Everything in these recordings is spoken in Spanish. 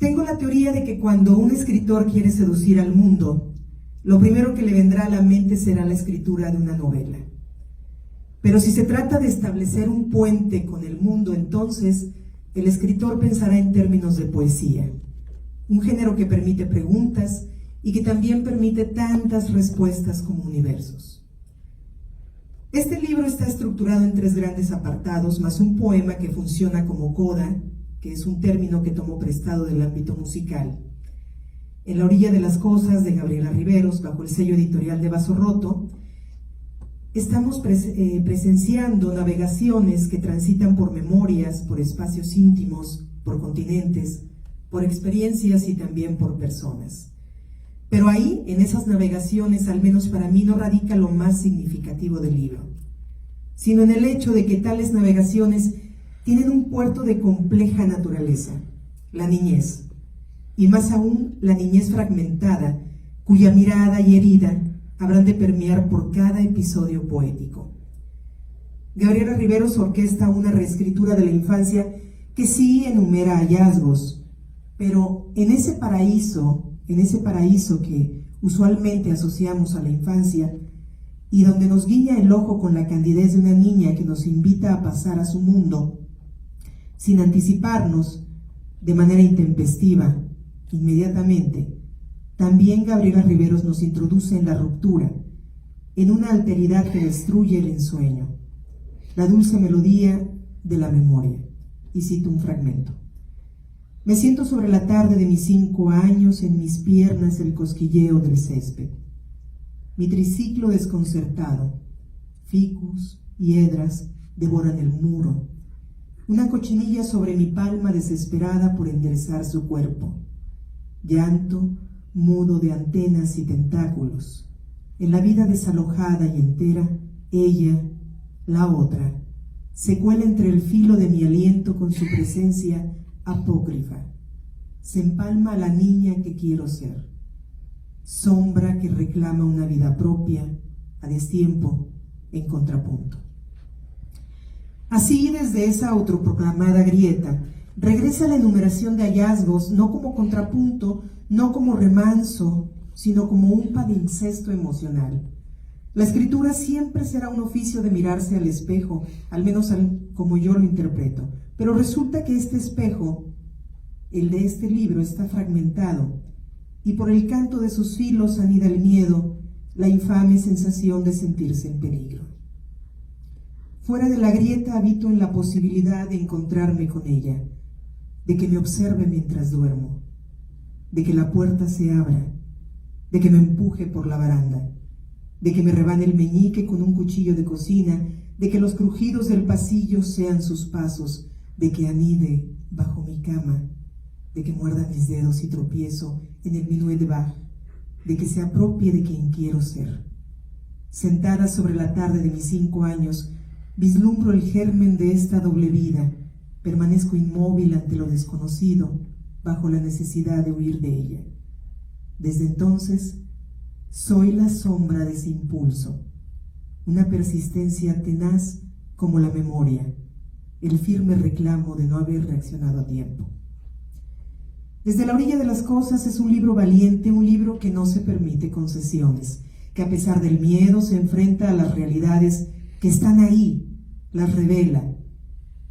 Tengo la teoría de que cuando un escritor quiere seducir al mundo, lo primero que le vendrá a la mente será la escritura de una novela. Pero si se trata de establecer un puente con el mundo, entonces el escritor pensará en términos de poesía, un género que permite preguntas y que también permite tantas respuestas como universos. Este libro está estructurado en 3 grandes apartados, más un poema que funciona como coda, que es un término que tomo prestado del ámbito musical. En la orilla de las cosas, de Gabriela Riveros, bajo el sello editorial de Vaso Roto, estamos presenciando navegaciones que transitan por memorias, por espacios íntimos, por continentes, por experiencias y también por personas. Pero ahí, en esas navegaciones, al menos para mí, no radica lo más significativo del libro, sino en el hecho de que tales navegaciones tienen un puerto de compleja naturaleza, la niñez, y más aún la niñez fragmentada, cuya mirada y herida habrán de permear por cada episodio poético. Gabriela Riveros orquesta una reescritura de la infancia que sí enumera hallazgos, pero en ese paraíso que usualmente asociamos a la infancia y donde nos guiña el ojo con la candidez de una niña que nos invita a pasar a su mundo, sin anticiparnos, de manera intempestiva, inmediatamente, también Gabriela Riveros nos introduce en la ruptura, en una alteridad que destruye el ensueño, la dulce melodía de la memoria. Y cito un fragmento. Me siento sobre la tarde de mis 5 años, en mis piernas el cosquilleo del césped. Mi triciclo desconcertado, ficus, hiedras, devoran el muro. Una cochinilla sobre mi palma desesperada por enderezar su cuerpo. Llanto mudo de antenas y tentáculos. En la vida desalojada y entera, ella, la otra, se cuela entre el filo de mi aliento con su presencia apócrifa. Se empalma a la niña que quiero ser. Sombra que reclama una vida propia, a destiempo, en contrapunto. Así, desde esa autoproclamada grieta, regresa la enumeración de hallazgos, no como contrapunto, no como remanso, sino como un palimpsesto emocional. La escritura siempre será un oficio de mirarse al espejo, al menos como yo lo interpreto, pero resulta que este espejo, el de este libro, está fragmentado, y por el canto de sus filos anida el miedo, la infame sensación de sentirse en peligro. Fuera de la grieta habito en la posibilidad de encontrarme con ella, de que me observe mientras duermo, de que la puerta se abra, de que me empuje por la baranda, de que me rebane el meñique con un cuchillo de cocina, de que los crujidos del pasillo sean sus pasos, de que anide bajo mi cama, de que muerda mis dedos y tropiezo en el minuet de Bach, de que se apropie de quien quiero ser. Sentada sobre la tarde de mis 5 años, vislumbro el germen de esta doble vida, permanezco inmóvil ante lo desconocido, bajo la necesidad de huir de ella. Desde entonces, soy la sombra de ese impulso, una persistencia tenaz como la memoria, el firme reclamo de no haber reaccionado a tiempo. Desde la orilla de las cosas es un libro valiente, un libro que no se permite concesiones, que a pesar del miedo se enfrenta a las realidades que están ahí, las revela,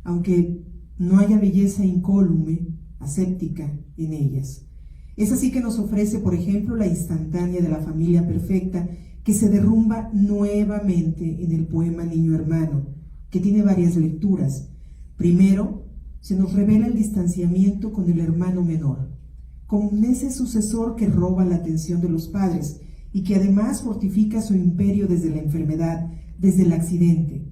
aunque no haya belleza incólume, aséptica en ellas. Es así que nos ofrece, por ejemplo, la instantánea de la familia perfecta, que se derrumba nuevamente en el poema Niño Hermano, que tiene varias lecturas. Primero, se nos revela el distanciamiento con el hermano menor, con ese sucesor que roba la atención de los padres y que además fortifica su imperio desde la enfermedad, desde el accidente,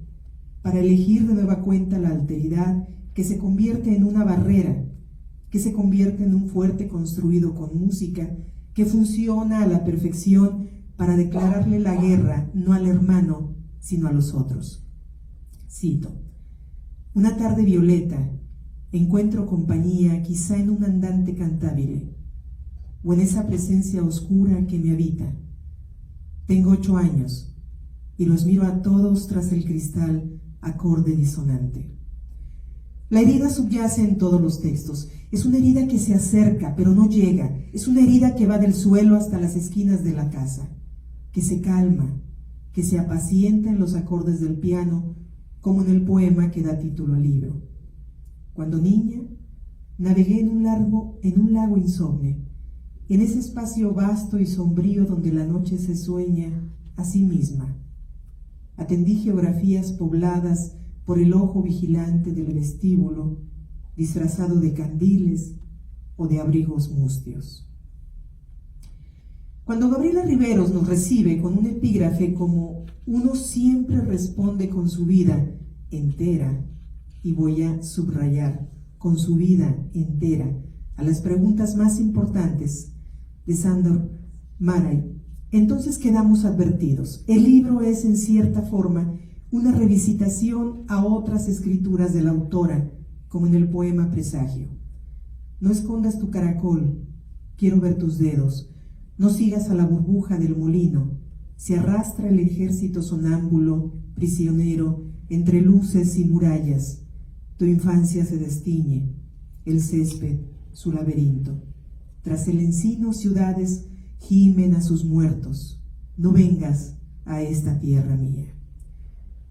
para elegir de nueva cuenta la alteridad que se convierte en una barrera, que se convierte en un fuerte construido con música, que funciona a la perfección para declararle la guerra no al hermano, sino a los otros. Cito: una tarde violeta, encuentro compañía quizá en un andante cantabile, o en esa presencia oscura que me habita. Tengo 8 años, y los miro a todos tras el cristal, acorde disonante. La herida subyace en todos los textos. Es una herida que se acerca, pero no llega. Es una herida que va del suelo hasta las esquinas de la casa, que se calma, que se apacienta en los acordes del piano, como en el poema que da título al libro. Cuando niña, navegué en un lago insomne, en ese espacio vasto y sombrío donde la noche se sueña a sí misma. Atendí geografías pobladas por el ojo vigilante del vestíbulo, disfrazado de candiles o de abrigos mustios. Cuando Gabriela Riveros nos recibe con un epígrafe como uno siempre responde con su vida entera, y voy a subrayar, con su vida entera, a las preguntas más importantes de Sándor Márai, entonces quedamos advertidos. El libro es, en cierta forma, una revisitación a otras escrituras de la autora, como en el poema Presagio. No escondas tu caracol, quiero ver tus dedos, no sigas a la burbuja del molino, se arrastra el ejército sonámbulo, prisionero, entre luces y murallas, tu infancia se destiñe, el césped, su laberinto. Tras el encino ciudades gimen a sus muertos, no vengas a esta tierra mía.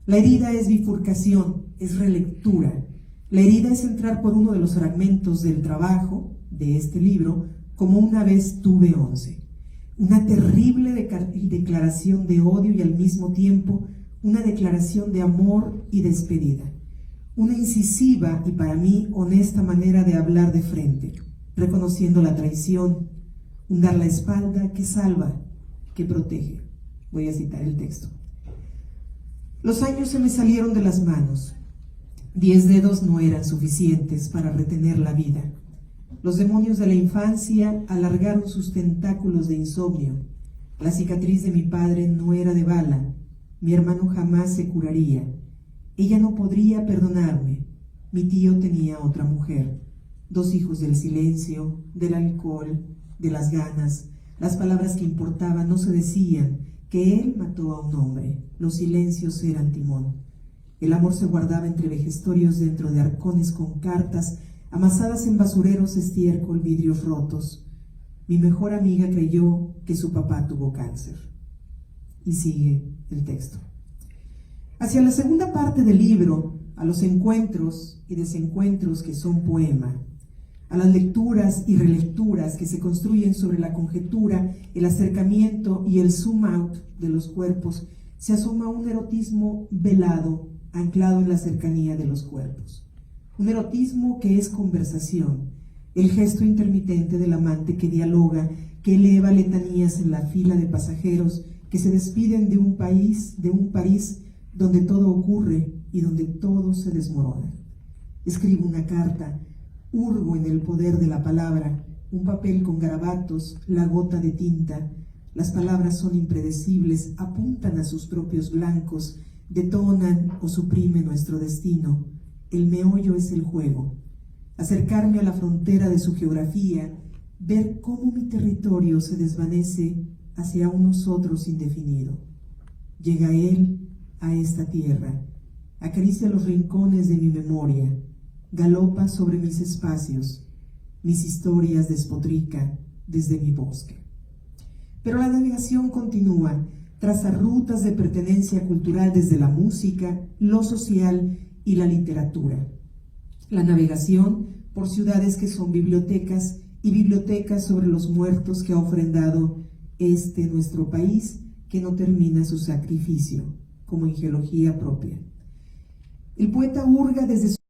La herida es bifurcación, es relectura. La herida es entrar por uno de los fragmentos del trabajo de este libro, como una vez tuve 11. Una terrible declaración de odio y al mismo tiempo una declaración de amor y despedida. Una incisiva y para mí honesta manera de hablar de frente, reconociendo la traición, un dar la espalda que salva, que protege. Voy a citar el texto. Los años se me salieron de las manos. 10 dedos no eran suficientes para retener la vida. Los demonios de la infancia alargaron sus tentáculos de insomnio. La cicatriz de mi padre no era de bala. Mi hermano jamás se curaría. Ella no podría perdonarme. Mi tío tenía otra mujer. 2 hijos del silencio, del alcohol, de las ganas. Las palabras que importaban no se decían, que él mató a un hombre. Los silencios eran timón. El amor se guardaba entre vejestorios dentro de arcones con cartas, amasadas en basureros, estiércol, vidrios rotos. Mi mejor amiga creyó que su papá tuvo cáncer. Y sigue el texto. Hacia la segunda parte del libro, a los encuentros y desencuentros que son poema, a las lecturas y relecturas que se construyen sobre la conjetura, el acercamiento y el zoom out de los cuerpos, se asoma un erotismo velado, anclado en la cercanía de los cuerpos. Un erotismo que es conversación, el gesto intermitente del amante que dialoga, que eleva letanías en la fila de pasajeros que se despiden de un París donde todo ocurre y donde todo se desmorona. Escribo una carta, hurgo en el poder de la palabra, un papel con garabatos, la gota de tinta. Las palabras son impredecibles, apuntan a sus propios blancos, detonan o suprimen nuestro destino. El meollo es el juego. Acercarme a la frontera de su geografía, ver cómo mi territorio se desvanece hacia un nosotros indefinido. Llega él a esta tierra, acaricia los rincones de mi memoria, galopa sobre mis espacios, mis historias despotrica desde mi bosque. Pero la navegación continúa, traza rutas de pertenencia cultural desde la música, lo social y la literatura. La navegación por ciudades que son bibliotecas y bibliotecas sobre los muertos que ha ofrendado nuestro país, que no termina su sacrificio, como en geología propia. El poeta hurga desde su